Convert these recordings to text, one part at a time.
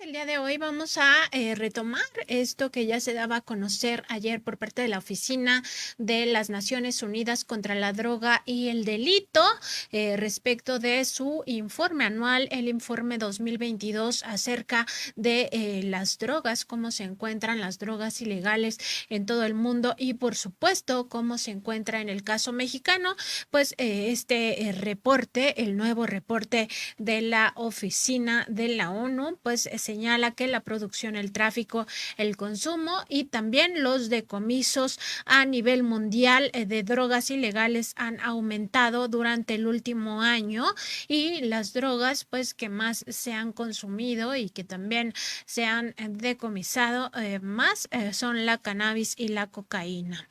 El día de hoy vamos a retomar esto que ya se daba a conocer ayer por parte de la Oficina de las Naciones Unidas contra la Droga y el Delito respecto de su informe anual, el informe 2022 acerca de las drogas, cómo se encuentran las drogas ilegales en todo el mundo y por supuesto cómo se encuentra en el caso mexicano, pues este reporte, el nuevo reporte de la Oficina de la ONU, pues señala que la producción, el tráfico, el consumo y también los decomisos a nivel mundial de drogas ilegales han aumentado durante el último año y las drogas pues que más se han consumido y que también se han decomisado más son la cannabis y la cocaína.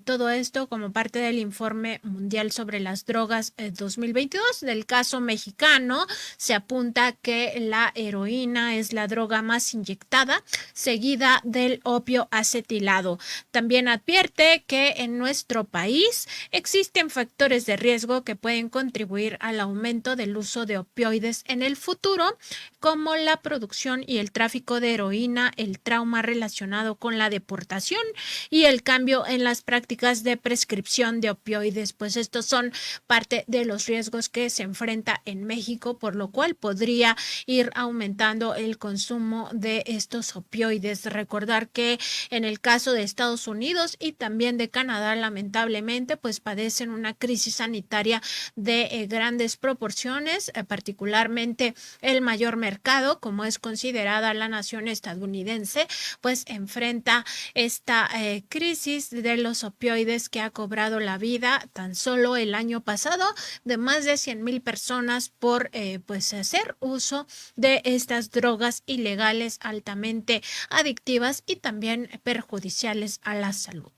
Todo esto como parte del informe mundial sobre las drogas 2022. Del caso mexicano se apunta que la heroína es la droga más inyectada, seguida del opio acetilado. También advierte que en nuestro país existen factores de riesgo que pueden contribuir al aumento del uso de opioides en el futuro, como la producción y el tráfico de heroína, el trauma relacionado con la deportación y el cambio en las prácticas de prescripción de opioides. Pues estos son parte de los riesgos que se enfrenta en México, por lo cual podría ir aumentando el consumo de estos opioides. Recordar que en el caso de Estados Unidos y también de Canadá, lamentablemente, pues padecen una crisis sanitaria de grandes proporciones, particularmente el mayor mercado, como es considerada la nación estadounidense, pues enfrenta esta crisis de los opioides que ha cobrado la vida tan solo el año pasado de más de 100,000 personas por pues hacer uso de estas drogas ilegales altamente adictivas y también perjudiciales a la salud.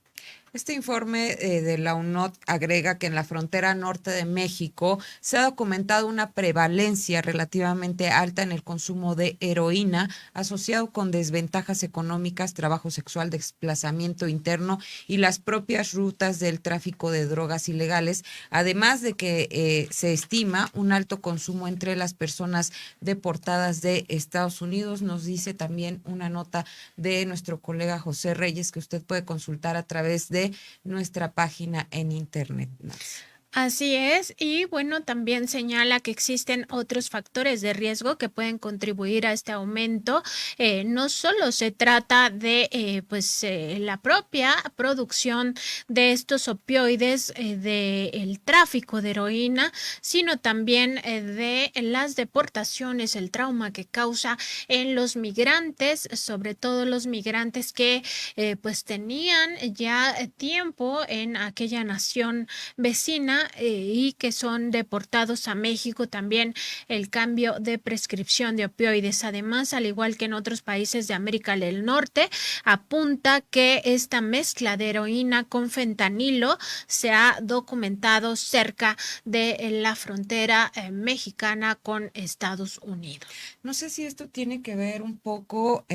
Este informe de la UNOD agrega que en la frontera norte de México se ha documentado una prevalencia relativamente alta en el consumo de heroína asociado con desventajas económicas, trabajo sexual, desplazamiento interno y las propias rutas del tráfico de drogas ilegales, además de que se estima un alto consumo entre las personas deportadas de Estados Unidos. Nos dice también una nota de nuestro colega José Reyes que usted puede consultar a través de nuestra página en internet. Así es, y bueno, también señala que existen otros factores de riesgo que pueden contribuir a este aumento. No solo se trata de la propia producción de estos opioides, del tráfico de heroína, sino también de las deportaciones, el trauma que causa en los migrantes, sobre todo los migrantes que pues tenían ya tiempo en aquella nación vecina y que son deportados a México. También el cambio de prescripción de opioides. Además, al igual que en otros países de América del Norte, apunta que esta mezcla de heroína con fentanilo se ha documentado cerca de la frontera mexicana con Estados Unidos. No sé si esto tiene que ver un poco,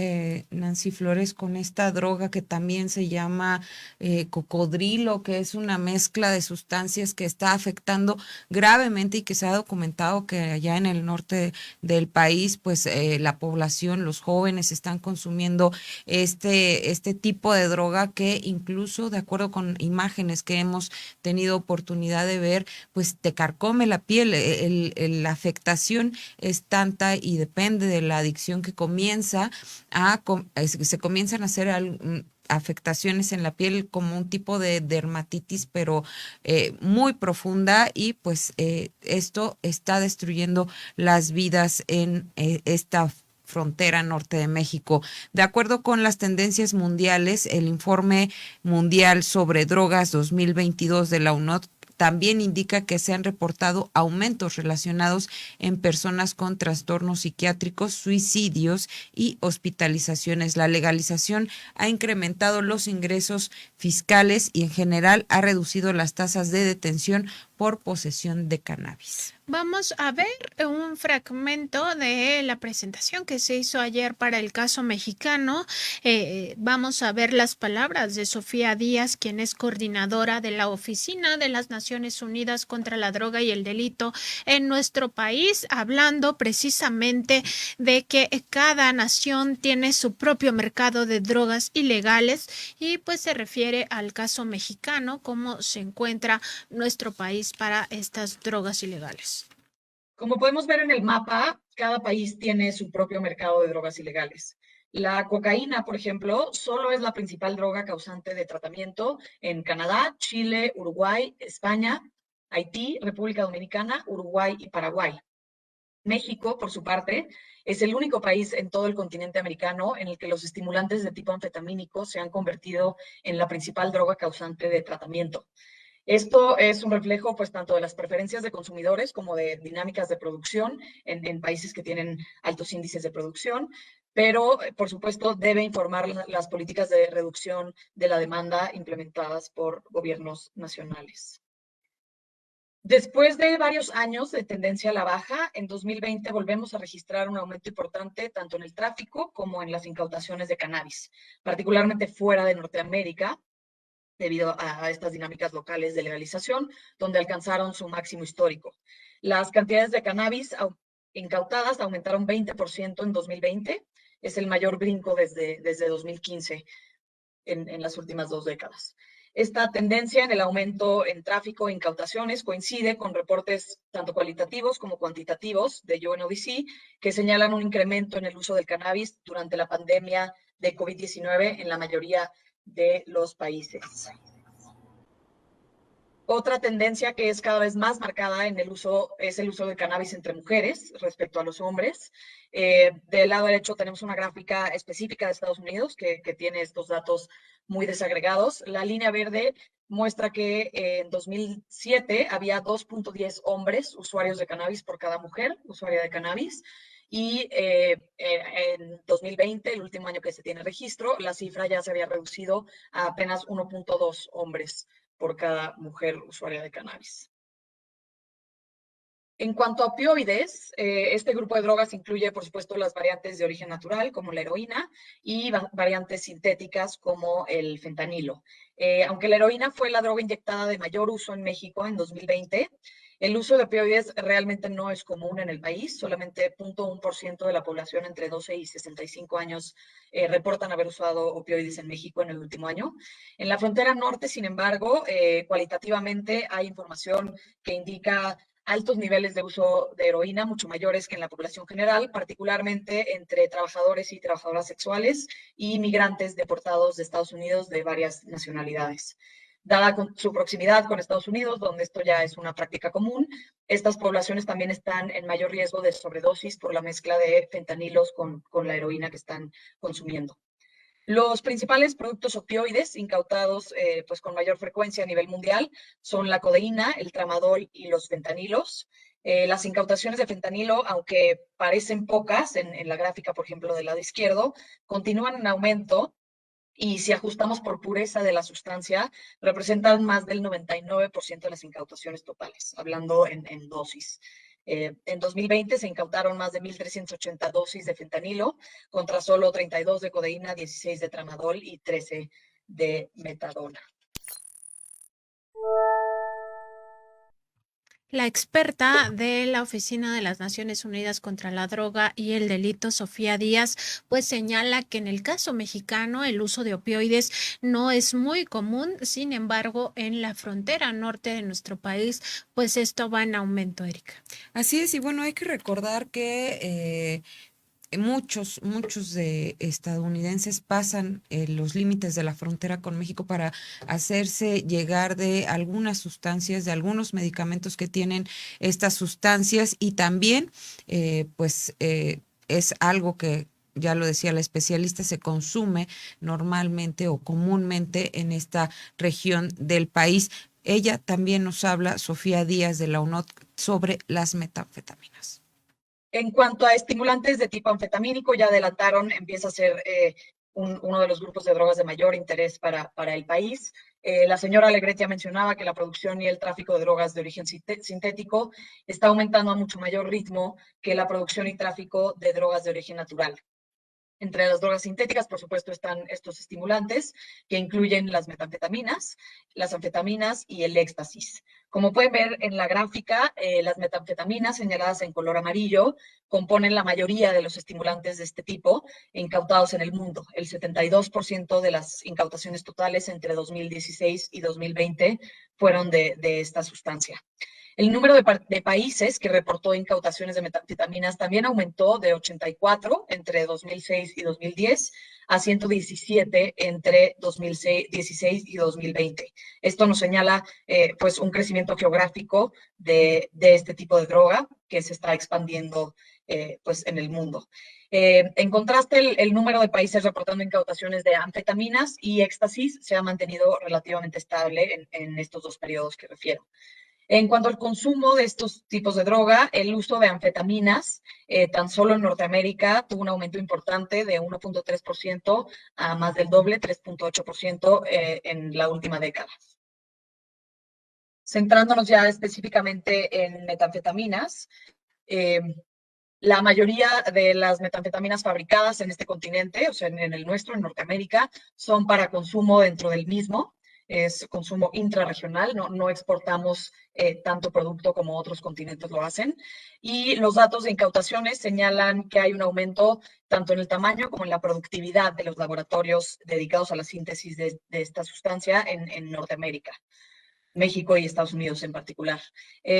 Nancy Flores, con esta droga que también se llama cocodrilo, que es una mezcla de sustancias que está afectando gravemente y que se ha documentado que allá en el norte del país, pues la población, los jóvenes están consumiendo este tipo de droga que incluso de acuerdo con imágenes que hemos tenido oportunidad de ver, pues te carcome la piel, la afectación es tanta y depende de la adicción que se comienzan a hacer afectaciones en la piel como un tipo de dermatitis, pero muy profunda y pues esto está destruyendo las vidas en esta frontera norte de México. De acuerdo con las tendencias mundiales, el informe mundial sobre drogas 2022 de la UNOD también indica que se han reportado aumentos relacionados en personas con trastornos psiquiátricos, suicidios y hospitalizaciones. La legalización ha incrementado los ingresos fiscales y en general ha reducido las tasas de detención por posesión de cannabis. Vamos a ver un fragmento de la presentación que se hizo ayer para el caso mexicano. Vamos a ver las palabras de Sofía Díaz, quien es coordinadora de la Oficina de las Naciones Naciones Unidas contra la Droga y el Delito en nuestro país, hablando precisamente de que cada nación tiene su propio mercado de drogas ilegales y pues se refiere al caso mexicano, cómo se encuentra nuestro país para estas drogas ilegales. Como podemos ver en el mapa, cada país tiene su propio mercado de drogas ilegales. La cocaína, por ejemplo, solo es la principal droga causante de tratamiento en Canadá, Chile, Uruguay, España, Haití, República Dominicana, Uruguay y Paraguay. México, por su parte, es el único país en todo el continente americano en el que los estimulantes de tipo anfetamínico se han convertido en la principal droga causante de tratamiento. Esto es un reflejo, pues, tanto de las preferencias de consumidores como de dinámicas de producción en países que tienen altos índices de producción, pero, por supuesto, debe informar las políticas de reducción de la demanda implementadas por gobiernos nacionales. Después de varios años de tendencia a la baja, en 2020 volvemos a registrar un aumento importante tanto en el tráfico como en las incautaciones de cannabis, particularmente fuera de Norteamérica, debido a estas dinámicas locales de legalización, donde alcanzaron su máximo histórico. Las cantidades de cannabis incautadas aumentaron 20% en 2020, es el mayor brinco desde 2015 en las últimas 2 décadas. Esta tendencia en el aumento en tráfico e incautaciones coincide con reportes tanto cualitativos como cuantitativos de UNODC que señalan un incremento en el uso del cannabis durante la pandemia de COVID-19 en la mayoría de los países. Otra tendencia que es cada vez más marcada en el uso es el uso de cannabis entre mujeres respecto a los hombres. Del lado derecho tenemos una gráfica específica de Estados Unidos que tiene estos datos muy desagregados. La línea verde muestra que en 2007 había 2.10 hombres usuarios de cannabis por cada mujer usuaria de cannabis. Y en 2020, el último año que se tiene registro, la cifra ya se había reducido a apenas 1.2 hombres por cada mujer usuaria de cannabis. En cuanto a opioides, este grupo de drogas incluye, por supuesto, las variantes de origen natural, como la heroína, y variantes sintéticas, como el fentanilo. Aunque la heroína fue la droga inyectada de mayor uso en México en 2020, el uso de opioides realmente no es común en el país. Solamente 0.1% de la población entre 12 y 65 años reportan haber usado opioides en México en el último año. En la frontera norte, sin embargo, cualitativamente hay información que indica altos niveles de uso de heroína, mucho mayores que en la población general, particularmente entre trabajadores y trabajadoras sexuales y migrantes deportados de Estados Unidos de varias nacionalidades. Dada su proximidad con Estados Unidos, donde esto ya es una práctica común, estas poblaciones también están en mayor riesgo de sobredosis por la mezcla de fentanilos con la heroína que están consumiendo. Los principales productos opioides incautados pues con mayor frecuencia a nivel mundial son la codeína, el tramadol y los fentanilos. Las incautaciones de fentanilo, aunque parecen pocas en la gráfica, por ejemplo, del lado izquierdo, continúan en aumento y si ajustamos por pureza de la sustancia, representan más del 99% de las incautaciones totales, hablando en dosis. En 2020 se incautaron más de 1.380 dosis de fentanilo, contra solo 32 de codeína, 16 de tramadol y 13 de metadona. La experta de la Oficina de las Naciones Unidas contra la Droga y el Delito, Sofía Díaz, pues señala que en el caso mexicano el uso de opioides no es muy común. Sin embargo, en la frontera norte de nuestro país, pues esto va en aumento, Erika. Así es, y bueno, hay que recordar que muchos de estadounidenses pasan los límites de la frontera con México para hacerse llegar de algunas sustancias, de algunos medicamentos que tienen estas sustancias y también es algo que ya lo decía la especialista, se consume normalmente o comúnmente en esta región del país. Ella también nos habla, Sofía Díaz de la UNOD, sobre las metanfetaminas. En cuanto a estimulantes de tipo anfetamínico, ya adelantaron, empieza a ser uno de los grupos de drogas de mayor interés para el país. La señora Alegret ya mencionaba que la producción y el tráfico de drogas de origen sintético está aumentando a mucho mayor ritmo que la producción y tráfico de drogas de origen natural. Entre las drogas sintéticas, por supuesto, están estos estimulantes que incluyen las metanfetaminas, las anfetaminas y el éxtasis. Como pueden ver en la gráfica, las metanfetaminas señaladas en color amarillo componen la mayoría de los estimulantes de este tipo incautados en el mundo. El 72% de las incautaciones totales entre 2016 y 2020 fueron de esta sustancia. El número de países que reportó incautaciones de metanfetaminas también aumentó de 84 entre 2006 y 2010 a 117 entre 2016 y 2020. Esto nos señala pues un crecimiento geográfico de este tipo de droga que se está expandiendo pues en el mundo. En contraste, el número de países reportando incautaciones de anfetaminas y éxtasis se ha mantenido relativamente estable en estos dos periodos que refiero. En cuanto al consumo de estos tipos de droga, el uso de anfetaminas, tan solo en Norteamérica, tuvo un aumento importante de 1.3% a más del doble, 3.8% en la última década. Centrándonos ya específicamente en metanfetaminas, la mayoría de las metanfetaminas fabricadas en este continente, o sea, en el nuestro, en Norteamérica, son para consumo dentro del mismo. Es consumo intrarregional, no exportamos tanto producto como otros continentes lo hacen. Y los datos de incautaciones señalan que hay un aumento tanto en el tamaño como en la productividad de los laboratorios dedicados a la síntesis de esta sustancia en Norteamérica. México y Estados Unidos en particular.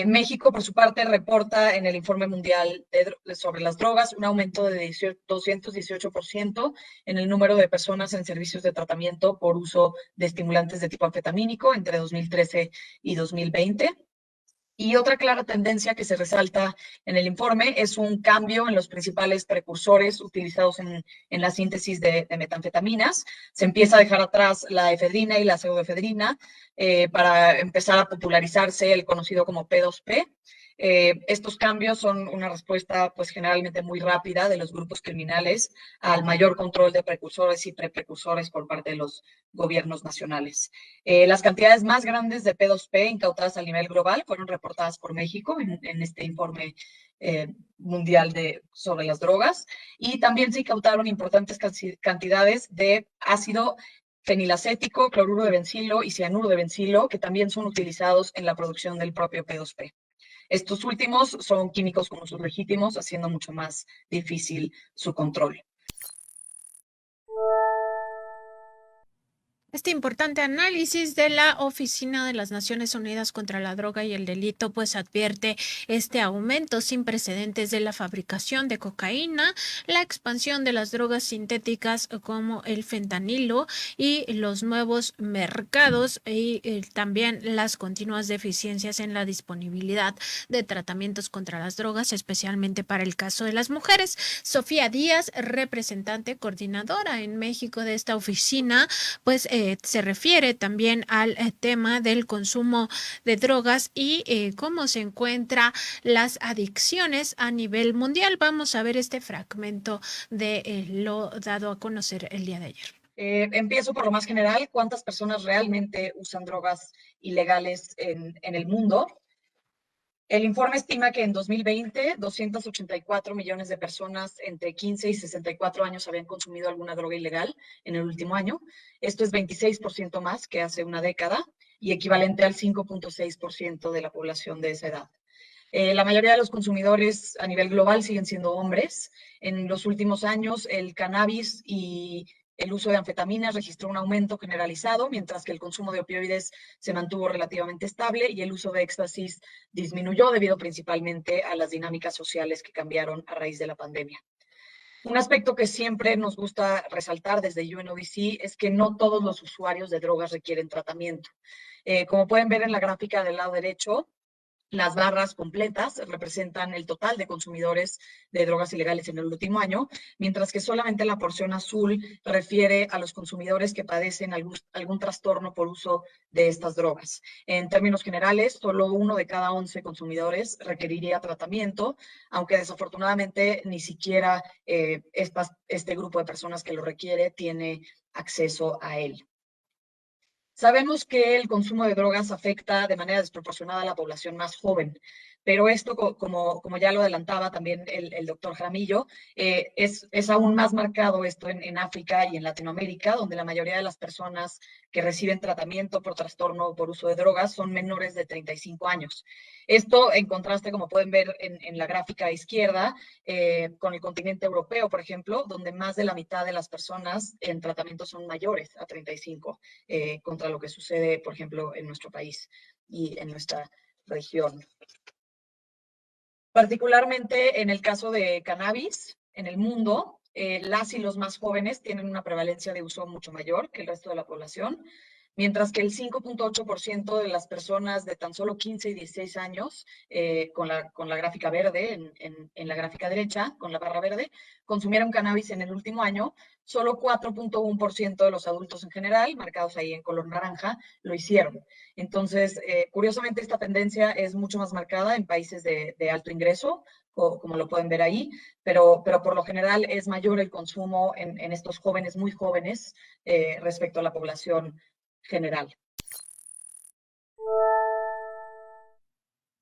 México, por su parte, reporta en el Informe Mundial sobre las Drogas un aumento de 218% en el número de personas en servicios de tratamiento por uso de estimulantes de tipo anfetamínico entre 2013 y 2020. Y otra clara tendencia que se resalta en el informe es un cambio en los principales precursores utilizados en la síntesis de metanfetaminas. Se empieza a dejar atrás la efedrina y la pseudoefedrina para empezar a popularizarse el conocido como P2P. Estos cambios son una respuesta pues generalmente muy rápida de los grupos criminales al mayor control de precursores y precursores por parte de los gobiernos nacionales. Las cantidades más grandes de P2P incautadas a nivel global fueron reportadas por México en este informe mundial sobre las drogas, y también se incautaron importantes cantidades de ácido fenilacético, cloruro de bencilo y cianuro de bencilo, que también son utilizados en la producción del propio P2P. Estos últimos son químicos con usos legítimos, haciendo mucho más difícil su control. Este importante análisis de la Oficina de las Naciones Unidas contra la Droga y el Delito pues advierte este aumento sin precedentes de la fabricación de cocaína, la expansión de las drogas sintéticas como el fentanilo y los nuevos mercados y también las continuas deficiencias en la disponibilidad de tratamientos contra las drogas, especialmente para el caso de las mujeres. Sofía Díaz, representante coordinadora en México de esta oficina, pues se refiere también al tema del consumo de drogas y cómo se encuentran las adicciones a nivel mundial. Vamos a ver este fragmento de lo dado a conocer el día de ayer. Empiezo por lo más general. ¿Cuántas personas realmente usan drogas ilegales en el mundo? El informe estima que en 2020, 284 millones de personas entre 15 y 64 años habían consumido alguna droga ilegal en el último año. Esto es 26% más que hace una década y equivalente al 5.6% de la población de esa edad. La mayoría de los consumidores a nivel global siguen siendo hombres. En los últimos años, el cannabis y el uso de anfetaminas registró un aumento generalizado, mientras que el consumo de opioides se mantuvo relativamente estable y el uso de éxtasis disminuyó debido principalmente a las dinámicas sociales que cambiaron a raíz de la pandemia. Un aspecto que siempre nos gusta resaltar desde UNODC es que no todos los usuarios de drogas requieren tratamiento. Como pueden ver en la gráfica del lado derecho, las barras completas representan el total de consumidores de drogas ilegales en el último año, mientras que solamente la porción azul refiere a los consumidores que padecen algún trastorno por uso de estas drogas. En términos generales, solo 1 de cada 11 consumidores requeriría tratamiento, aunque desafortunadamente ni siquiera este grupo de personas que lo requiere tiene acceso a él. Sabemos que el consumo de drogas afecta de manera desproporcionada a la población más joven. Pero esto, como ya lo adelantaba también el doctor Jaramillo, es aún más marcado esto en África y en Latinoamérica, donde la mayoría de las personas que reciben tratamiento por trastorno o por uso de drogas son menores de 35 años. Esto en contraste, como pueden ver en la gráfica izquierda, con el continente europeo, por ejemplo, donde más de la mitad de las personas en tratamiento son mayores a 35, contra lo que sucede, por ejemplo, en nuestro país y en nuestra región. Particularmente en el caso de cannabis, en el mundo, las y los más jóvenes tienen una prevalencia de uso mucho mayor que el resto de la población, mientras que el 5.8% de las personas de tan solo 15 y 16 años, con la gráfica verde, en la gráfica derecha, con la barra verde, consumieron cannabis en el último año. Solo 4.1% de los adultos en general, marcados ahí en color naranja, lo hicieron. Entonces, curiosamente, esta tendencia es mucho más marcada en países de alto ingreso, como lo pueden ver ahí, pero por lo general es mayor el consumo en estos jóvenes, muy jóvenes, respecto a la población general.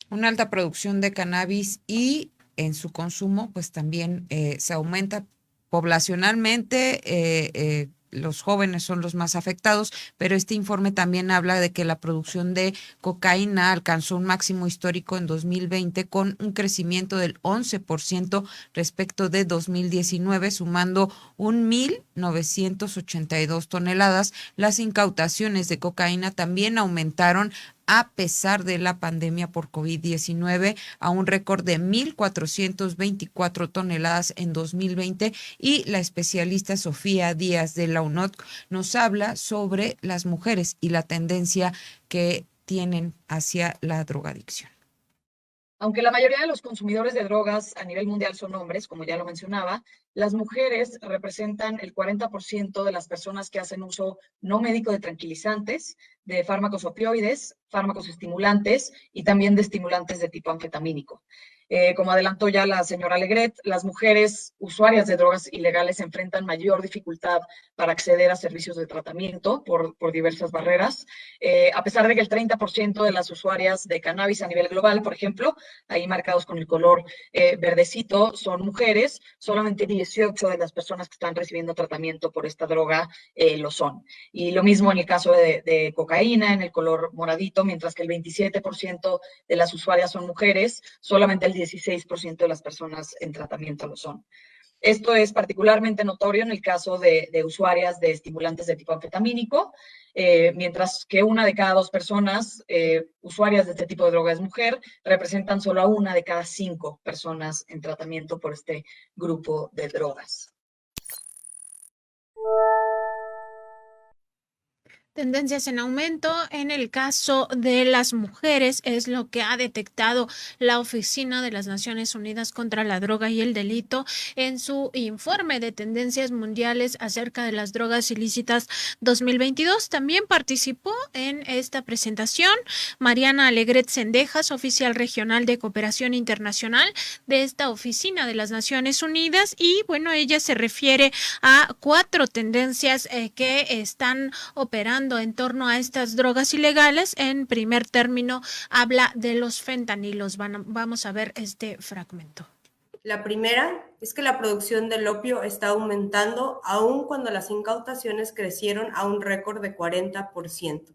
Una alta producción de cannabis y en su consumo, pues también se aumenta poblacionalmente. Los jóvenes son los más afectados, pero este informe también habla de que la producción de cocaína alcanzó un máximo histórico en 2020 con un crecimiento del 11% respecto de 2019, sumando 1.982 toneladas. Las incautaciones de cocaína también aumentaron a pesar de la pandemia por COVID-19, a un récord de 1.424 toneladas en 2020, y la especialista Sofía Díaz de la UNOD nos habla sobre las mujeres y la tendencia que tienen hacia la drogadicción. Aunque la mayoría de los consumidores de drogas a nivel mundial son hombres, como ya lo mencionaba, las mujeres representan el 40% de las personas que hacen uso no médico de tranquilizantes, de fármacos opioides, fármacos estimulantes y también de estimulantes de tipo anfetamínico. Como adelantó ya la señora Legret, las mujeres usuarias de drogas ilegales enfrentan mayor dificultad para acceder a servicios de tratamiento por diversas barreras. A pesar de que el 30% de las usuarias de cannabis a nivel global, por ejemplo, ahí marcados con el color verdecito, son mujeres, solamente 18 de las personas que están recibiendo tratamiento por esta droga lo son. Y lo mismo en el caso de cocaína, en el color moradito, mientras que el 27% de las usuarias son mujeres, solamente el 16% de las personas en tratamiento lo son. Esto es particularmente notorio en el caso de usuarias de estimulantes de tipo anfetamínico, mientras que 1 de cada 2 personas usuarias de este tipo de droga es mujer, representan solo a 1 de cada 5 personas en tratamiento por este grupo de drogas. Tendencias en aumento en el caso de las mujeres es lo que ha detectado la Oficina de las Naciones Unidas contra la Droga y el Delito en su informe de tendencias mundiales acerca de las drogas ilícitas 2022. También participó en esta presentación Mariana Alegret Cendejas, oficial regional de cooperación internacional de esta Oficina de las Naciones Unidas, y bueno, ella se refiere a 4 tendencias que están operando en torno a estas drogas ilegales. En primer término, habla de los fentanilos. Vamos a ver este fragmento. La primera es que la producción del opio está aumentando aun cuando las incautaciones crecieron a un récord de 40%.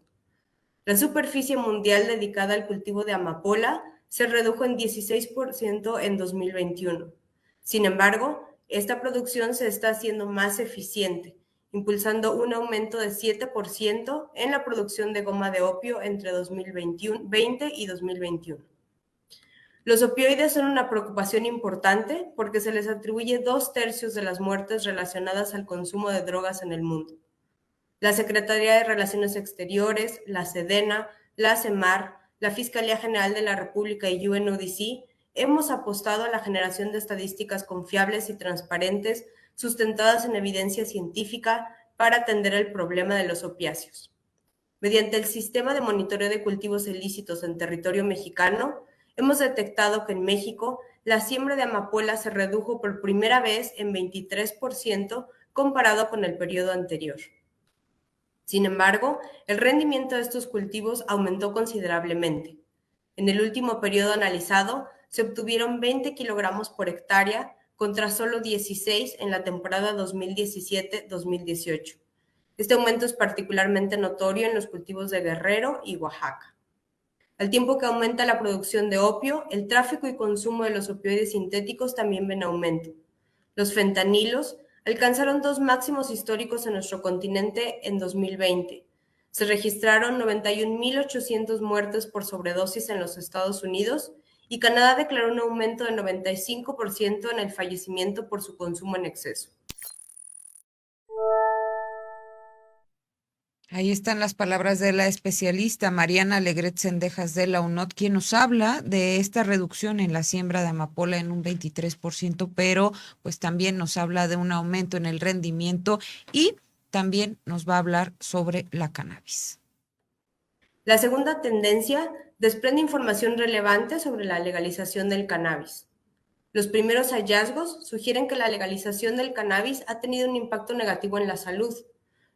La superficie mundial dedicada al cultivo de amapola se redujo en 16% en 2021. Sin embargo, esta producción se está haciendo más eficiente, impulsando un aumento de 7% en la producción de goma de opio entre 2020 y 2021. Los opioides son una preocupación importante porque se les atribuye 2/3 de las muertes relacionadas al consumo de drogas en el mundo. La Secretaría de Relaciones Exteriores, la SEDENA, la CEMAR, la Fiscalía General de la República y UNODC hemos apostado a la generación de estadísticas confiables y transparentes sustentadas en evidencia científica para atender el problema de los opiáceos. Mediante el sistema de monitoreo de cultivos ilícitos en territorio mexicano, hemos detectado que en México la siembra de amapola se redujo por primera vez en 23% comparado con el periodo anterior. Sin embargo, el rendimiento de estos cultivos aumentó considerablemente. En el último periodo analizado, se obtuvieron 20 kilogramos por hectárea contra solo 16 en la temporada 2017-2018. Este aumento es particularmente notorio en los cultivos de Guerrero y Oaxaca. Al tiempo que aumenta la producción de opio, el tráfico y consumo de los opioides sintéticos también ven aumento. Los fentanilos alcanzaron 2 máximos históricos en nuestro continente en 2020. Se registraron 91.800 muertes por sobredosis en los Estados Unidos y Canadá declaró un aumento de 95% en el fallecimiento por su consumo en exceso. Ahí están las palabras de la especialista Mariana Alegret Cendejas de la UNOT, quien nos habla de esta reducción en la siembra de amapola en un 23%, pero pues también nos habla de un aumento en el rendimiento y también nos va a hablar sobre la cannabis. La segunda tendencia desprende información relevante sobre la legalización del cannabis. Los primeros hallazgos sugieren que la legalización del cannabis ha tenido un impacto negativo en la salud.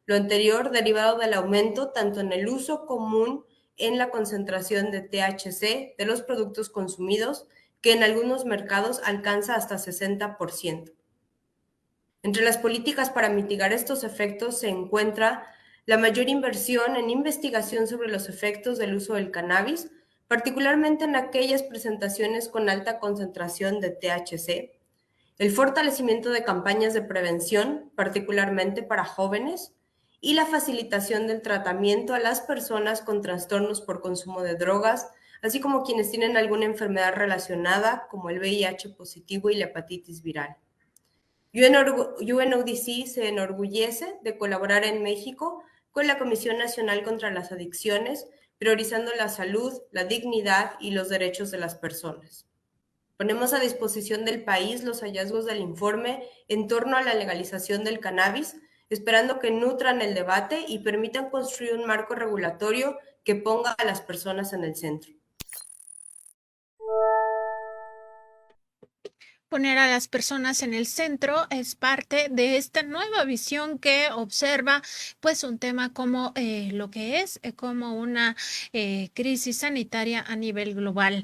Lo anterior derivado del aumento tanto en el uso común en la concentración de THC de los productos consumidos, que en algunos mercados alcanza hasta 60%. Entre las políticas para mitigar estos efectos se encuentra la mayor inversión en investigación sobre los efectos del uso del cannabis, particularmente en aquellas presentaciones con alta concentración de THC, el fortalecimiento de campañas de prevención, particularmente para jóvenes, y la facilitación del tratamiento a las personas con trastornos por consumo de drogas, así como quienes tienen alguna enfermedad relacionada, como el VIH positivo y la hepatitis viral. UNODC se enorgullece de colaborar en México con la Comisión Nacional contra las Adicciones, priorizando la salud, la dignidad y los derechos de las personas. Ponemos a disposición del país los hallazgos del informe en torno a la legalización del cannabis, esperando que nutran el debate y permitan construir un marco regulatorio que ponga a las personas en el centro. Poner a las personas en el centro es parte de esta nueva visión que observa pues un tema como lo que es como una crisis sanitaria a nivel global.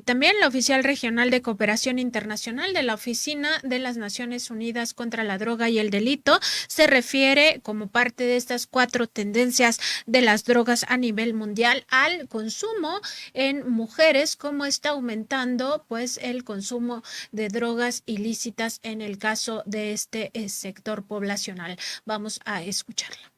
También la oficial regional de cooperación internacional de la Oficina de las Naciones Unidas contra la Droga y el Delito se refiere como parte de estas 4 tendencias de las drogas a nivel mundial al consumo en mujeres, cómo está aumentando pues el consumo de drogas ilícitas en el caso de este sector poblacional. Vamos a escucharla.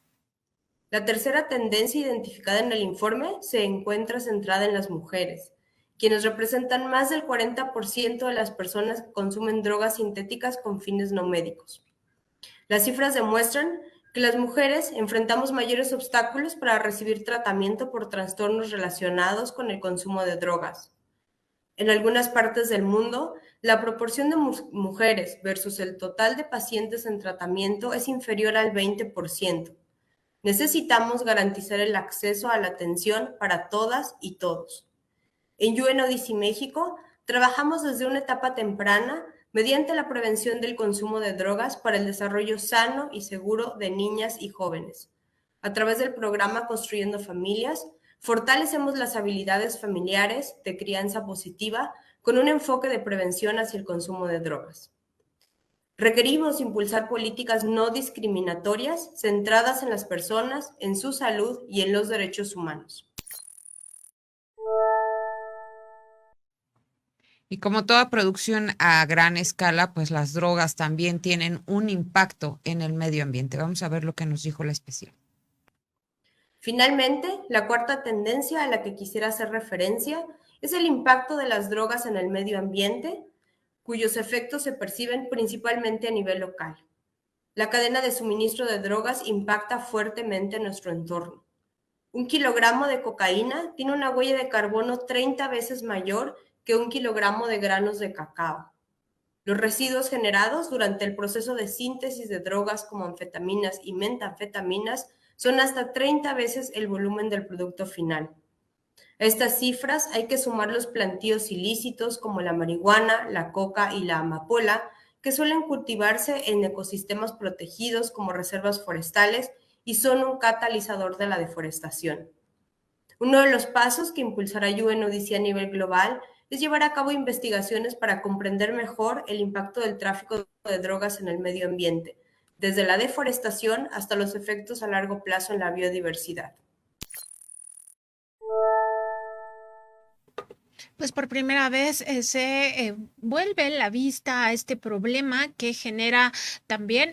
La tercera tendencia identificada en el informe se encuentra centrada en las mujeres, quienes representan más del 40% de las personas que consumen drogas sintéticas con fines no médicos. Las cifras demuestran que las mujeres enfrentamos mayores obstáculos para recibir tratamiento por trastornos relacionados con el consumo de drogas. En algunas partes del mundo, la proporción de mujeres versus el total de pacientes en tratamiento es inferior al 20%. Necesitamos garantizar el acceso a la atención para todas y todos. En UNODC México, trabajamos desde una etapa temprana mediante la prevención del consumo de drogas para el desarrollo sano y seguro de niñas y jóvenes. A través del programa Construyendo Familias, fortalecemos las habilidades familiares de crianza positiva con un enfoque de prevención hacia el consumo de drogas. Requerimos impulsar políticas no discriminatorias centradas en las personas, en su salud y en los derechos humanos. Y como toda producción a gran escala, pues las drogas también tienen un impacto en el medio ambiente. Vamos a ver lo que nos dijo la especial. Finalmente, la cuarta tendencia a la que quisiera hacer referencia es el impacto de las drogas en el medio ambiente, cuyos efectos se perciben principalmente a nivel local. La cadena de suministro de drogas impacta fuertemente en nuestro entorno. 1 kilogramo de cocaína tiene una huella de carbono 30 veces mayor que 1 kilogramo de granos de cacao. Los residuos generados durante el proceso de síntesis de drogas como anfetaminas y metanfetaminas son hasta 30 veces el volumen del producto final. A estas cifras hay que sumar los plantíos ilícitos como la marihuana, la coca y la amapola, que suelen cultivarse en ecosistemas protegidos como reservas forestales y son un catalizador de la deforestación. Uno de los pasos que impulsará UNODC a nivel global es llevar a cabo investigaciones para comprender mejor el impacto del tráfico de drogas en el medio ambiente, desde la deforestación hasta los efectos a largo plazo en la biodiversidad. Pues por primera vez se vuelve la vista a este problema que genera también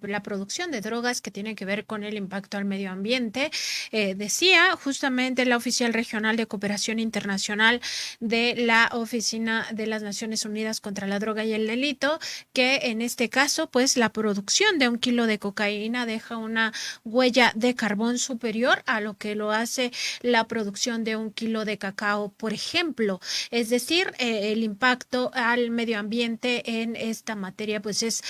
la producción de drogas que tiene que ver con el impacto al medio ambiente. Decía justamente la oficial regional de cooperación internacional de la Oficina de las Naciones Unidas contra la Droga y el Delito que en este caso pues la producción de 1 kilo de cocaína deja una huella de carbón superior a lo que lo hace la producción de 1 kilo de cacao, por ejemplo. Es decir, el impacto al medio ambiente en esta materia pues es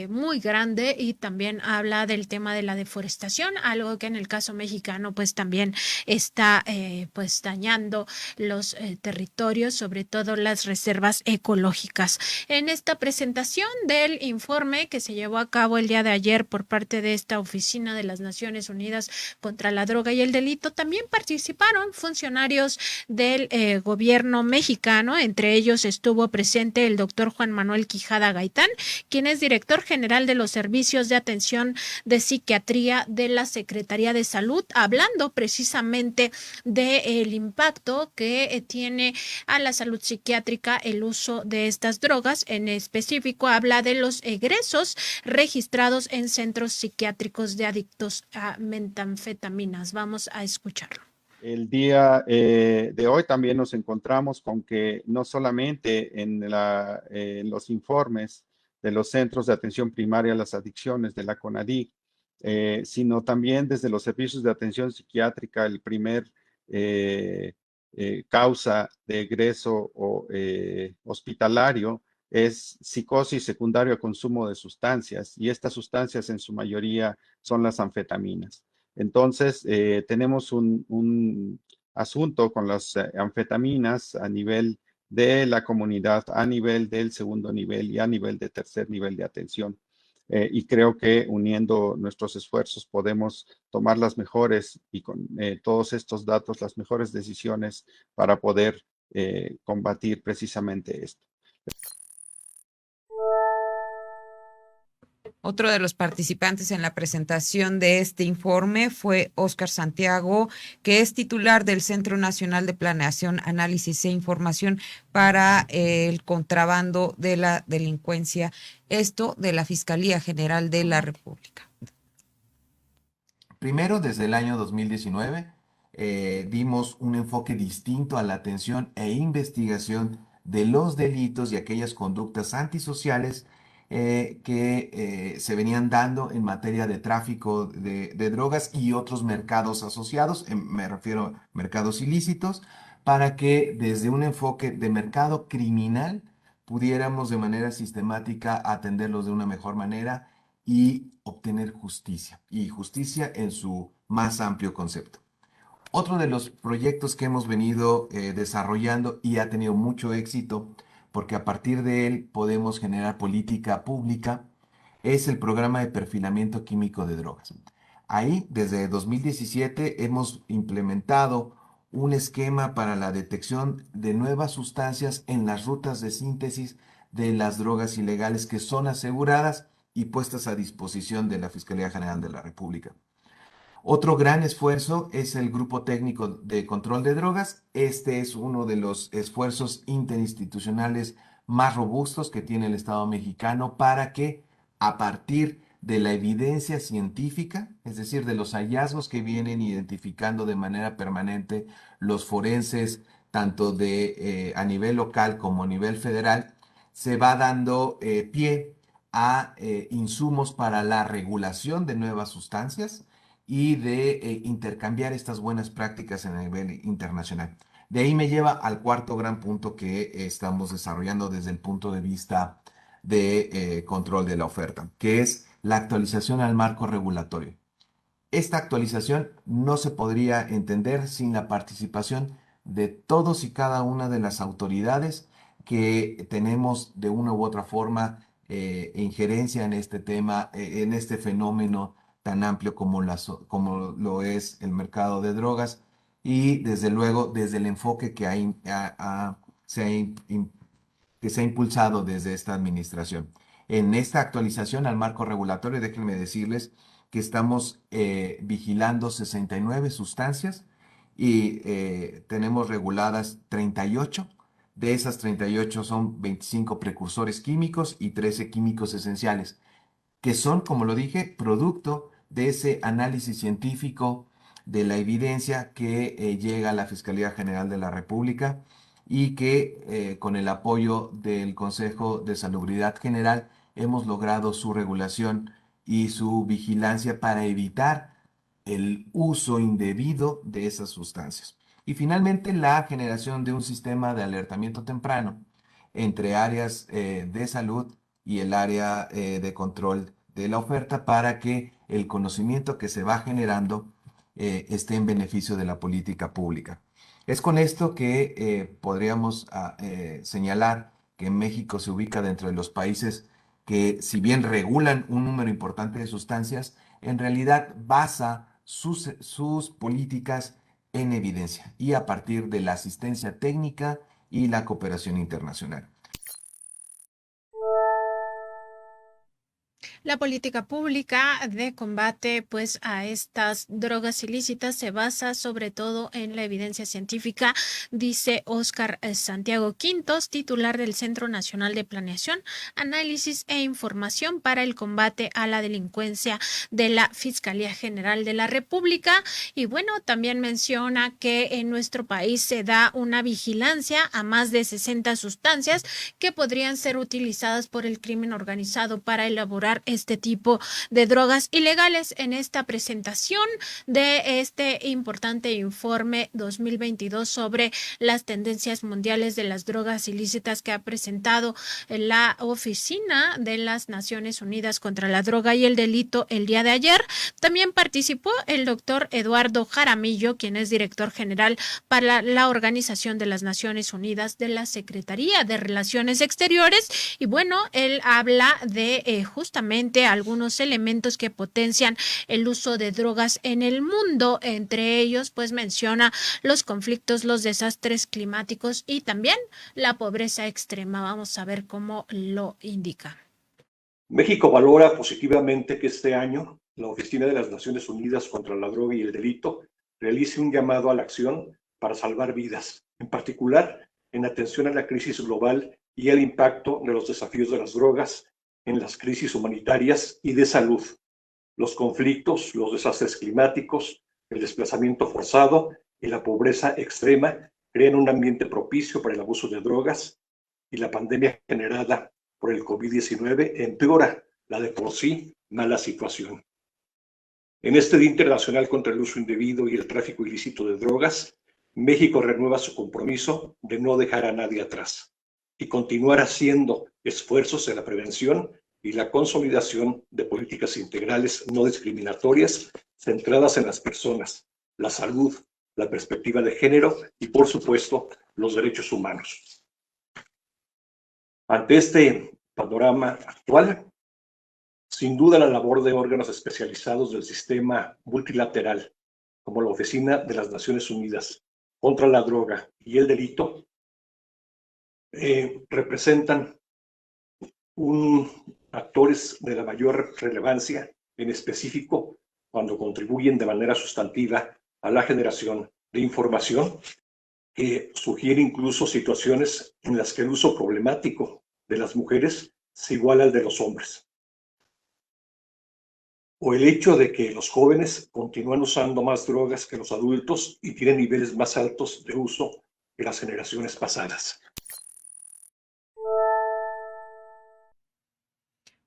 muy grande y también habla del tema de la deforestación, algo que en el caso mexicano pues también está pues dañando los territorios, sobre todo las reservas ecológicas. En esta presentación del informe que se llevó a cabo el día de ayer por parte de esta Oficina de las Naciones Unidas contra la Droga y el Delito, también participaron funcionarios del gobierno mexicano. Entre ellos estuvo presente el doctor Juan Manuel Quijada Gaitán, quien es director general de los servicios de atención de psiquiatría de la Secretaría de Salud, hablando precisamente del impacto que tiene a la salud psiquiátrica el uso de estas drogas. En específico, habla de los egresos registrados en centros psiquiátricos de adictos a metanfetaminas. Vamos a escucharlo. El día de hoy también nos encontramos con que no solamente en los informes de los Centros de Atención Primaria a las Adicciones de la CONADIC, sino también desde los servicios de atención psiquiátrica, el primer causa de egreso hospitalario es psicosis secundaria a consumo de sustancias, y estas sustancias en su mayoría son las anfetaminas. Entonces, tenemos un asunto con las anfetaminas a nivel de la comunidad, a nivel del segundo nivel y a nivel de tercer nivel de atención. Y creo que uniendo nuestros esfuerzos podemos tomar las mejores y con todos estos datos, las mejores decisiones para poder combatir precisamente esto. Otro de los participantes en la presentación de este informe fue Óscar Santiago, que es titular del Centro Nacional de Planeación, Análisis e Información para el Contrabando de la Delincuencia, esto de la Fiscalía General de la República. Primero, desde el año 2019, dimos un enfoque distinto a la atención e investigación de los delitos y aquellas conductas antisociales que se venían dando en materia de tráfico de drogas y otros mercados asociados, me refiero a mercados ilícitos, para que desde un enfoque de mercado criminal pudiéramos de manera sistemática atenderlos de una mejor manera y obtener justicia, y justicia en su más amplio concepto. Otro de los proyectos que hemos venido desarrollando y ha tenido mucho éxito, porque a partir de él podemos generar política pública, es el programa de perfilamiento químico de drogas. Ahí, desde 2017, hemos implementado un esquema para la detección de nuevas sustancias en las rutas de síntesis de las drogas ilegales que son aseguradas y puestas a disposición de la Fiscalía General de la República. Otro gran esfuerzo es el Grupo Técnico de Control de Drogas. Este es uno de los esfuerzos interinstitucionales más robustos que tiene el Estado mexicano para que, a partir de la evidencia científica, es decir, de los hallazgos que vienen identificando de manera permanente los forenses, tanto a nivel local como a nivel federal, se va dando pie a insumos para la regulación de nuevas sustancias y de intercambiar estas buenas prácticas a nivel internacional. De ahí me lleva al cuarto gran punto que estamos desarrollando desde el punto de vista de control de la oferta, que es la actualización al marco regulatorio. Esta actualización no se podría entender sin la participación de todos y cada una de las autoridades que tenemos de una u otra forma injerencia en este tema, en este fenómeno tan amplio como lo es el mercado de drogas, y desde luego desde el enfoque que que se ha impulsado desde esta administración. En esta actualización al marco regulatorio, déjenme decirles que estamos vigilando 69 sustancias y tenemos reguladas 38. De esas 38 son 25 precursores químicos y 13 químicos esenciales, que son, como lo dije, producto de ese análisis científico de la evidencia que llega a la Fiscalía General de la República y que con el apoyo del Consejo de Salubridad General hemos logrado su regulación y su vigilancia para evitar el uso indebido de esas sustancias. Y finalmente, la generación de un sistema de alertamiento temprano entre áreas de salud y el área de control de la oferta para que el conocimiento que se va generando esté en beneficio de la política pública. Es con esto que podríamos señalar que México se ubica dentro de los países que, si bien regulan un número importante de sustancias, en realidad basa sus políticas en evidencia y a partir de la asistencia técnica y la cooperación internacional. La política pública de combate pues a estas drogas ilícitas se basa sobre todo en la evidencia científica, dice Óscar Santiago Quintos, titular del Centro Nacional de Planeación, Análisis e Información para el Combate a la Delincuencia de la Fiscalía General de la República. Y bueno, también menciona que en nuestro país se da una vigilancia a más de 60 sustancias que podrían ser utilizadas por el crimen organizado para elaborar este tipo de drogas ilegales. En esta presentación de este importante informe 2022 sobre las tendencias mundiales de las drogas ilícitas que ha presentado la Oficina de las Naciones Unidas contra la Droga y el Delito el día de ayer, también participó el doctor Eduardo Jaramillo, quien es director general para la Organización de las Naciones Unidas de la Secretaría de Relaciones Exteriores. Y bueno, él habla de justamente algunos elementos que potencian el uso de drogas en el mundo. Entre ellos, pues menciona los conflictos, los desastres climáticos y también la pobreza extrema. Vamos a ver cómo lo indica. México valora positivamente que este año la Oficina de las Naciones Unidas contra la Droga y el Delito realice un llamado a la acción para salvar vidas, en particular en atención a la crisis global y el impacto de los desafíos de las drogas en las crisis humanitarias y de salud, los conflictos, los desastres climáticos, el desplazamiento forzado y la pobreza extrema crean un ambiente propicio para el abuso de drogas, y la pandemia generada por el COVID-19 empeora la de por sí mala situación. En este Día Internacional contra el Uso Indebido y el Tráfico Ilícito de Drogas, México renueva su compromiso de no dejar a nadie atrás y continuar haciendo esfuerzos en la prevención y la consolidación de políticas integrales no discriminatorias centradas en las personas, la salud, la perspectiva de género y, por supuesto, los derechos humanos. Ante este panorama actual, sin duda la labor de órganos especializados del sistema multilateral, como la Oficina de las Naciones Unidas contra la Droga y el Delito, representan actores de la mayor relevancia, en específico cuando contribuyen de manera sustantiva a la generación de información que sugiere incluso situaciones en las que el uso problemático de las mujeres se iguala al de los hombres. O el hecho de que los jóvenes continúan usando más drogas que los adultos y tienen niveles más altos de uso que las generaciones pasadas.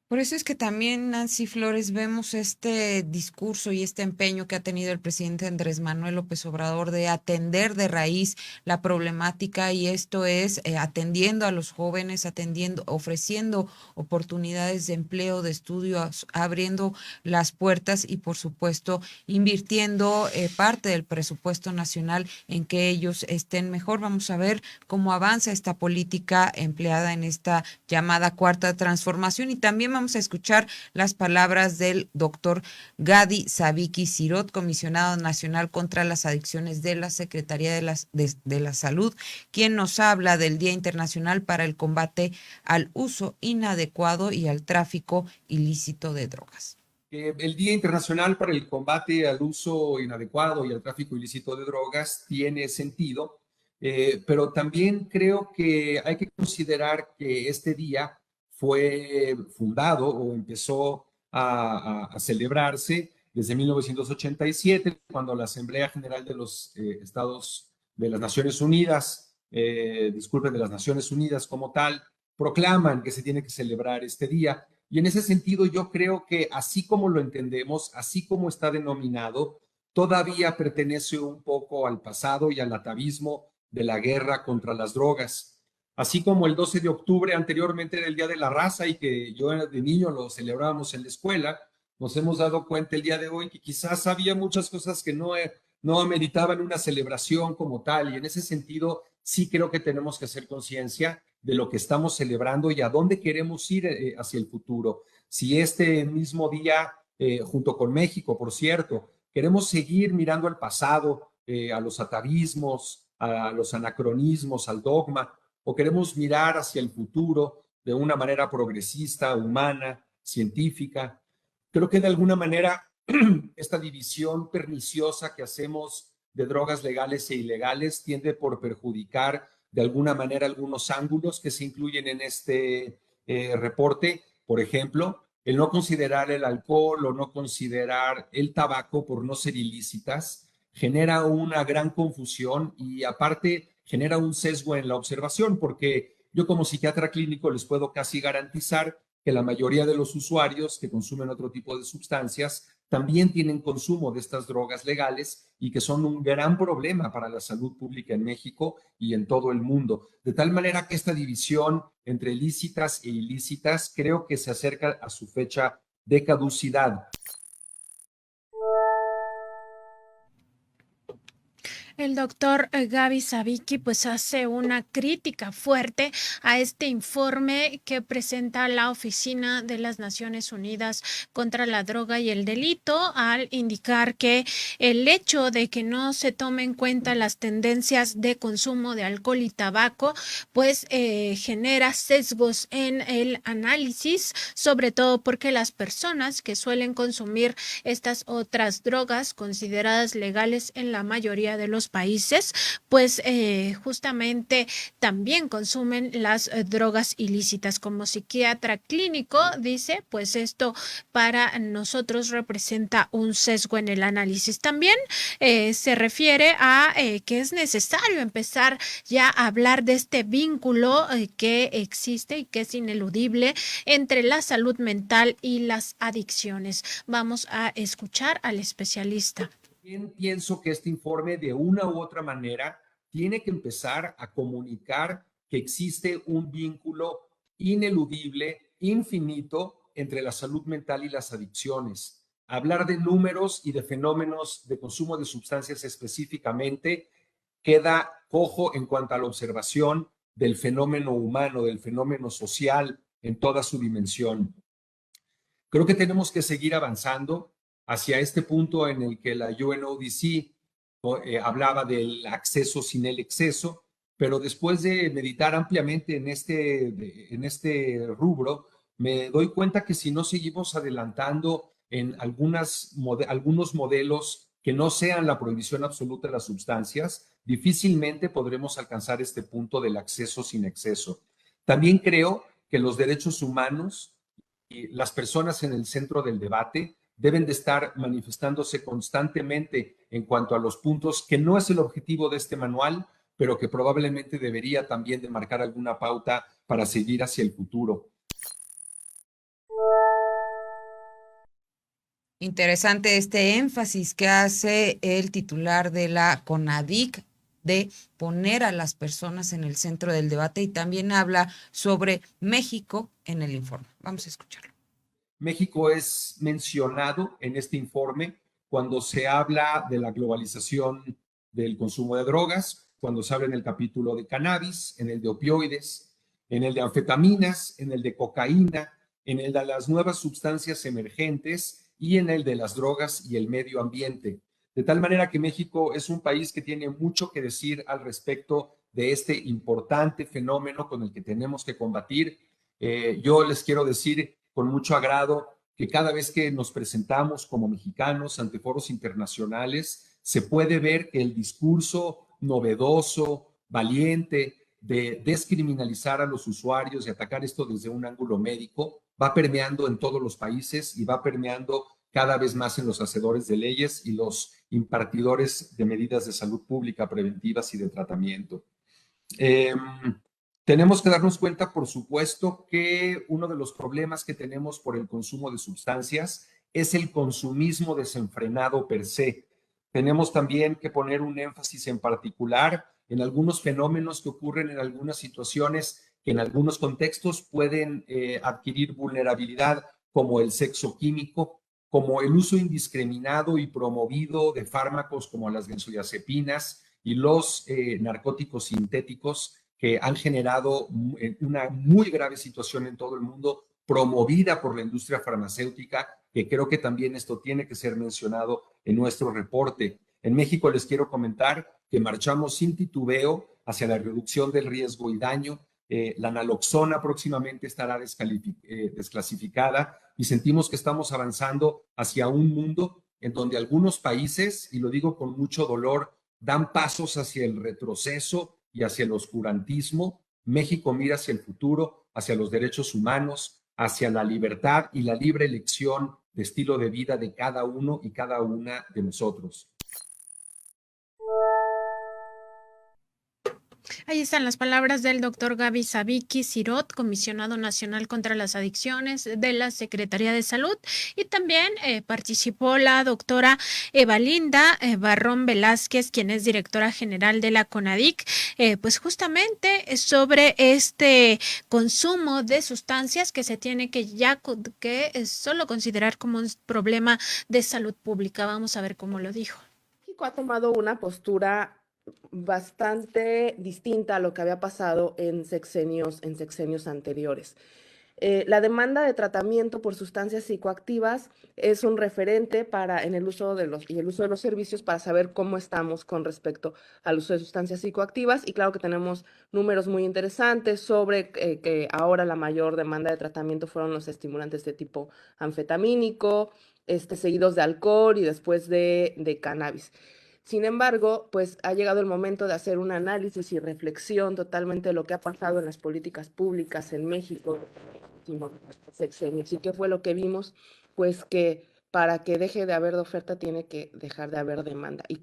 Por eso es que también, Nancy Flores, vemos este discurso y este empeño que ha tenido el presidente Andrés Manuel López Obrador de atender de raíz la problemática, y esto es atendiendo a los jóvenes, ofreciendo oportunidades de empleo, de estudio, abriendo las puertas y, por supuesto, invirtiendo parte del presupuesto nacional en que ellos estén mejor. Vamos a ver cómo avanza esta política empleada en esta llamada cuarta transformación, y también vamos vamos a escuchar las palabras del doctor Gadi Sabiki Sirot, comisionado nacional contra las adicciones de la Secretaría de la Salud, quien nos habla del Día Internacional para el Combate al Uso Inadecuado y al Tráfico Ilícito de Drogas. El Día Internacional para el Combate al Uso Inadecuado y al Tráfico Ilícito de Drogas tiene sentido, pero también creo que hay que considerar que este día fue fundado o empezó a celebrarse desde 1987, cuando la Asamblea General de los Estados de las Naciones Unidas, de las Naciones Unidas como tal, proclaman que se tiene que celebrar este día. Y en ese sentido yo creo que así como lo entendemos, así como está denominado, todavía pertenece un poco al pasado y al atavismo de la guerra contra las drogas. Así como el 12 de octubre anteriormente era el Día de la Raza y que yo de niño lo celebrábamos en la escuela, nos hemos dado cuenta el día de hoy que quizás había muchas cosas que no ameritaban una celebración como tal. Y en ese sentido sí creo que tenemos que hacer conciencia de lo que estamos celebrando y a dónde queremos ir hacia el futuro. Si este mismo día, junto con México, por cierto, queremos seguir mirando al pasado, a los atavismos, a los anacronismos, al dogma, o queremos mirar hacia el futuro de una manera progresista, humana, científica. Creo que de alguna manera esta división perniciosa que hacemos de drogas legales e ilegales tiende por perjudicar de alguna manera algunos ángulos que se incluyen en este reporte. Por ejemplo, el no considerar el alcohol o no considerar el tabaco por no ser ilícitas genera una gran confusión y aparte genera un sesgo en la observación, porque yo como psiquiatra clínico les puedo casi garantizar que la mayoría de los usuarios que consumen otro tipo de sustancias también tienen consumo de estas drogas legales y que son un gran problema para la salud pública en México y en todo el mundo. De tal manera que esta división entre lícitas e ilícitas creo que se acerca a su fecha de caducidad. El doctor Gaby Sabiki pues hace una crítica fuerte a este informe que presenta la Oficina de las Naciones Unidas contra la Droga y el Delito, al indicar que el hecho de que no se tome en cuenta las tendencias de consumo de alcohol y tabaco pues genera sesgos en el análisis, sobre todo porque las personas que suelen consumir estas otras drogas consideradas legales en la mayoría de los países, pues justamente también consumen las drogas ilícitas. Como psiquiatra clínico, dice, pues esto para nosotros representa un sesgo en el análisis. También se refiere a que es necesario empezar ya a hablar de este vínculo que existe y que es ineludible entre la salud mental y las adicciones. Vamos a escuchar al especialista. También pienso que este informe de una u otra manera tiene que empezar a comunicar que existe un vínculo ineludible, infinito, entre la salud mental y las adicciones. Hablar de números y de fenómenos de consumo de sustancias específicamente queda cojo en cuanto a la observación del fenómeno humano, del fenómeno social en toda su dimensión. Creo que tenemos que seguir avanzando hacia este punto en el que la UNODC hablaba del acceso sin el exceso, pero después de meditar ampliamente en este rubro, me doy cuenta que si no seguimos adelantando en algunos modelos que no sean la prohibición absoluta de las sustancias, difícilmente podremos alcanzar este punto del acceso sin exceso. También creo que los derechos humanos y las personas en el centro del debate deben de estar manifestándose constantemente en cuanto a los puntos que no es el objetivo de este manual, pero que probablemente debería también de marcar alguna pauta para seguir hacia el futuro. Interesante este énfasis que hace el titular de la CONADIC de poner a las personas en el centro del debate, y también habla sobre México en el informe. Vamos a escucharlo. México es mencionado en este informe cuando se habla de la globalización del consumo de drogas, cuando se habla en el capítulo de cannabis, en el de opioides, en el de anfetaminas, en el de cocaína, en el de las nuevas sustancias emergentes y en el de las drogas y el medio ambiente. De tal manera que México es un país que tiene mucho que decir al respecto de este importante fenómeno con el que tenemos que combatir. Yo les quiero decir con mucho agrado que cada vez que nos presentamos como mexicanos ante foros internacionales, se puede ver que el discurso novedoso, valiente, de descriminalizar a los usuarios y atacar esto desde un ángulo médico, va permeando en todos los países y va permeando cada vez más en los hacedores de leyes y los impartidores de medidas de salud pública preventivas y de tratamiento. Tenemos que darnos cuenta, por supuesto, que uno de los problemas que tenemos por el consumo de sustancias es el consumismo desenfrenado per se. Tenemos también que poner un énfasis en particular en algunos fenómenos que ocurren en algunas situaciones que en algunos contextos pueden adquirir vulnerabilidad, como el sexo químico, como el uso indiscriminado y promovido de fármacos como las benzodiazepinas y los narcóticos sintéticos, que han generado una muy grave situación en todo el mundo, promovida por la industria farmacéutica, que creo que también esto tiene que ser mencionado en nuestro reporte. En México les quiero comentar que marchamos sin titubeo hacia la reducción del riesgo y daño. La naloxona próximamente estará desclasificada y sentimos que estamos avanzando hacia un mundo en donde algunos países, y lo digo con mucho dolor, dan pasos hacia el retroceso y hacia el oscurantismo. México mira hacia el futuro, hacia los derechos humanos, hacia la libertad y la libre elección de estilo de vida de cada uno y cada una de nosotros. Ahí están las palabras del doctor Gaby Savicki Sirot, comisionado nacional contra las adicciones de la Secretaría de Salud, y también participó la doctora Evalinda Barrón Velázquez, quien es directora general de la CONADIC, pues justamente sobre este consumo de sustancias que se tiene que solo considerar como un problema de salud pública. Vamos a ver cómo lo dijo. México ha tomado una postura bastante distinta a lo que había pasado en sexenios anteriores. La demanda de tratamiento por sustancias psicoactivas es un referente en el uso de los servicios para saber cómo estamos con respecto al uso de sustancias psicoactivas, y claro que tenemos números muy interesantes sobre que ahora la mayor demanda de tratamiento fueron los estimulantes de tipo anfetamínico, seguidos de alcohol y después de cannabis. Sin embargo, pues ha llegado el momento de hacer un análisis y reflexión totalmente de lo que ha pasado en las políticas públicas en México sexenios. ¿Y qué fue lo que vimos? Pues que para que deje de haber oferta tiene que dejar de haber demanda. Y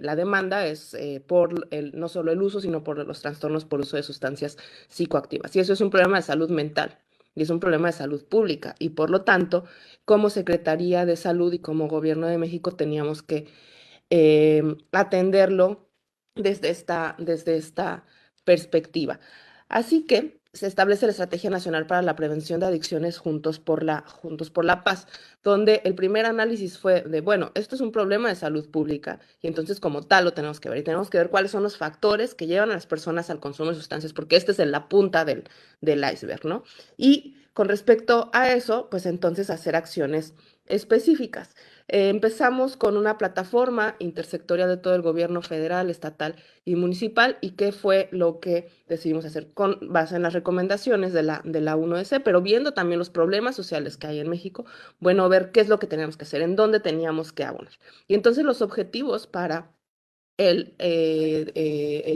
la demanda es por no solo el uso, sino por los trastornos por uso de sustancias psicoactivas. Y eso es un problema de salud mental y es un problema de salud pública. Y por lo tanto, como Secretaría de Salud y como Gobierno de México teníamos que atenderlo desde esta perspectiva. Así que se establece la Estrategia Nacional para la Prevención de Adicciones Juntos por la Paz, donde el primer análisis fue de, bueno, esto es un problema de salud pública y entonces como tal lo tenemos que ver, y tenemos que ver cuáles son los factores que llevan a las personas al consumo de sustancias, porque este es la punta del iceberg, ¿no? Y con respecto a eso, pues entonces hacer acciones específicas. Empezamos con una plataforma intersectorial de todo el gobierno federal, estatal y municipal, y qué fue lo que decidimos hacer con base en las recomendaciones de la 1DC, pero viendo también los problemas sociales que hay en México, bueno, ver qué es lo que teníamos que hacer, en dónde teníamos que abonar. Y entonces los objetivos para el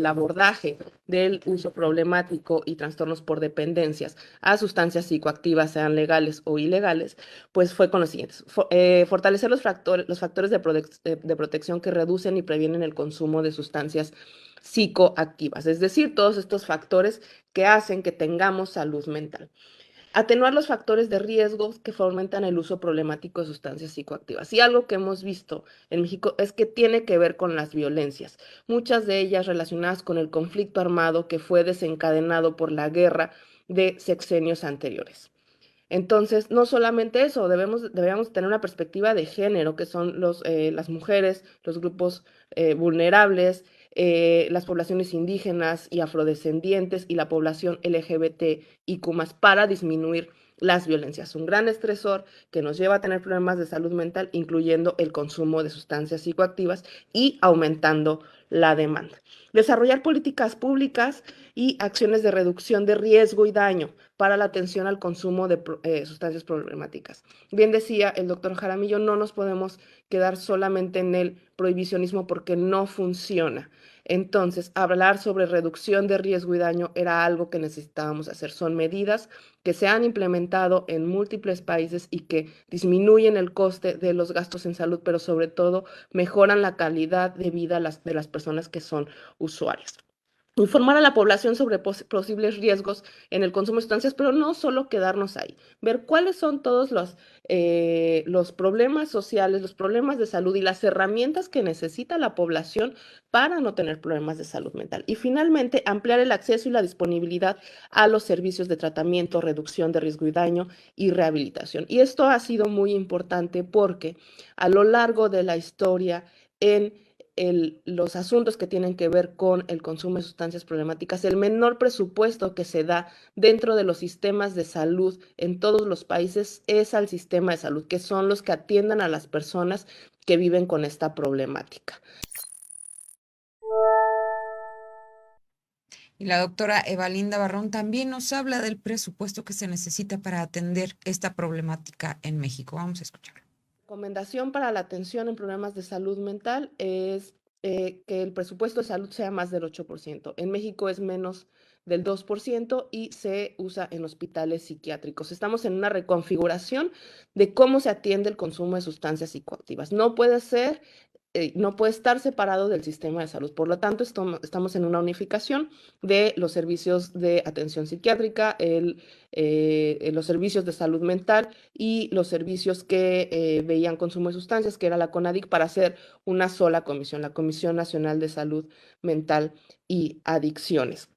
abordaje del uso problemático y trastornos por dependencias a sustancias psicoactivas, sean legales o ilegales, pues fue con los siguientes. Fortalecer los factores de protección que reducen y previenen el consumo de sustancias psicoactivas, es decir, todos estos factores que hacen que tengamos salud mental. Atenuar los factores de riesgo que fomentan el uso problemático de sustancias psicoactivas. Y algo que hemos visto en México es que tiene que ver con las violencias, muchas de ellas relacionadas con el conflicto armado que fue desencadenado por la guerra de sexenios anteriores. Entonces, no solamente eso, debemos tener una perspectiva de género, que son las mujeres, los grupos vulnerables, las poblaciones indígenas y afrodescendientes y la población LGBTIQ+, para disminuir las violencias, un gran estresor que nos lleva a tener problemas de salud mental, incluyendo el consumo de sustancias psicoactivas y aumentando la demanda. Desarrollar políticas públicas y acciones de reducción de riesgo y daño para la atención al consumo de sustancias problemáticas. Bien decía el doctor Jaramillo, no nos podemos quedar solamente en el prohibicionismo porque no funciona. Entonces, hablar sobre reducción de riesgo y daño era algo que necesitábamos hacer. Son medidas que se han implementado en múltiples países y que disminuyen el coste de los gastos en salud, pero sobre todo mejoran la calidad de vida de las personas que son usuarias. Informar a la población sobre posibles riesgos en el consumo de sustancias, pero no solo quedarnos ahí, ver cuáles son todos los problemas sociales, los problemas de salud y las herramientas que necesita la población para no tener problemas de salud mental. Y finalmente, ampliar el acceso y la disponibilidad a los servicios de tratamiento, reducción de riesgo y daño y rehabilitación. Y esto ha sido muy importante porque a lo largo de la historia los asuntos que tienen que ver con el consumo de sustancias problemáticas, el menor presupuesto que se da dentro de los sistemas de salud en todos los países es al sistema de salud, que son los que atiendan a las personas que viven con esta problemática. Y la doctora Evalinda Barrón también nos habla del presupuesto que se necesita para atender esta problemática en México. Vamos a escucharlo. Recomendación para la atención en problemas de salud mental es que el presupuesto de salud sea más del 8%. En México es menos del 2% y se usa en hospitales psiquiátricos. Estamos en una reconfiguración de cómo se atiende el consumo de sustancias psicoactivas. No puede estar separado del sistema de salud. Por lo tanto, estamos en una unificación de los servicios de atención psiquiátrica, los servicios de salud mental y los servicios que veían consumo de sustancias, que era la CONADIC, para hacer una sola comisión, la Comisión Nacional de Salud Mental y Adicciones.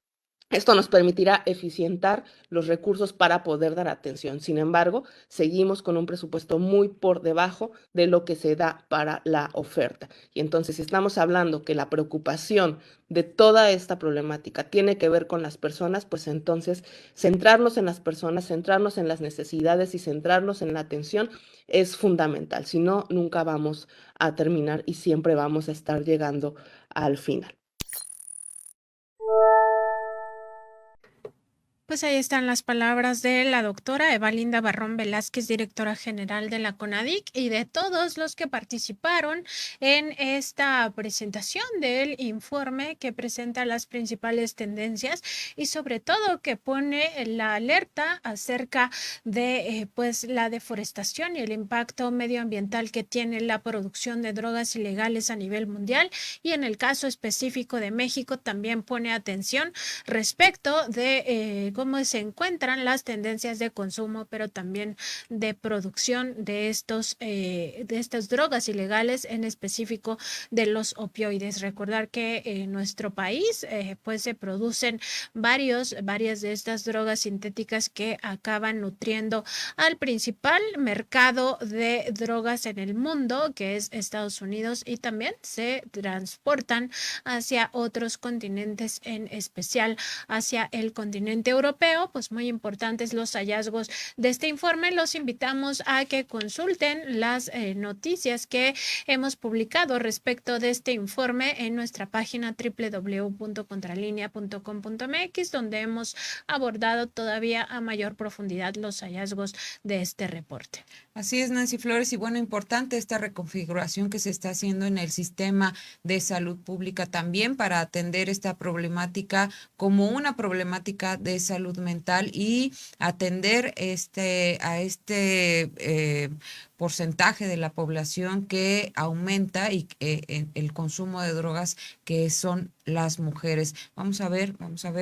Esto nos permitirá eficientar los recursos para poder dar atención. Sin embargo, seguimos con un presupuesto muy por debajo de lo que se da para la oferta. Y entonces, si estamos hablando que la preocupación de toda esta problemática tiene que ver con las personas, pues entonces centrarnos en las personas, centrarnos en las necesidades y centrarnos en la atención es fundamental. Si no, nunca vamos a terminar y siempre vamos a estar llegando al final. Pues ahí están las palabras de la doctora Evalinda Barrón Velázquez, directora general de la CONADIC, y de todos los que participaron en esta presentación del informe que presenta las principales tendencias y sobre todo que pone la alerta acerca de pues la deforestación y el impacto medioambiental que tiene la producción de drogas ilegales a nivel mundial, y en el caso específico de México también pone atención respecto de cómo se encuentran las tendencias de consumo, pero también de producción de estas drogas ilegales, en específico de los opioides. Recordar que en nuestro país pues se producen varias de estas drogas sintéticas que acaban nutriendo al principal mercado de drogas en el mundo, que es Estados Unidos, y también se transportan hacia otros continentes, en especial hacia el continente europeo. Pues muy importantes los hallazgos de este informe. Los invitamos a que consulten las noticias que hemos publicado respecto de este informe en nuestra página www.contralinea.com.mx, donde hemos abordado todavía a mayor profundidad los hallazgos de este reporte. Así es, Nancy Flores, y bueno, importante esta reconfiguración que se está haciendo en el sistema de salud pública también para atender esta problemática como una problemática de salud mental y atender a este porcentaje de la población que aumenta y el consumo de drogas, que son las mujeres. Vamos a ver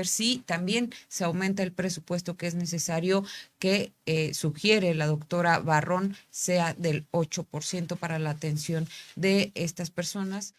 si también se aumenta el presupuesto que es necesario, que sugiere la doctora Barrón sea del 8% para la atención de estas personas.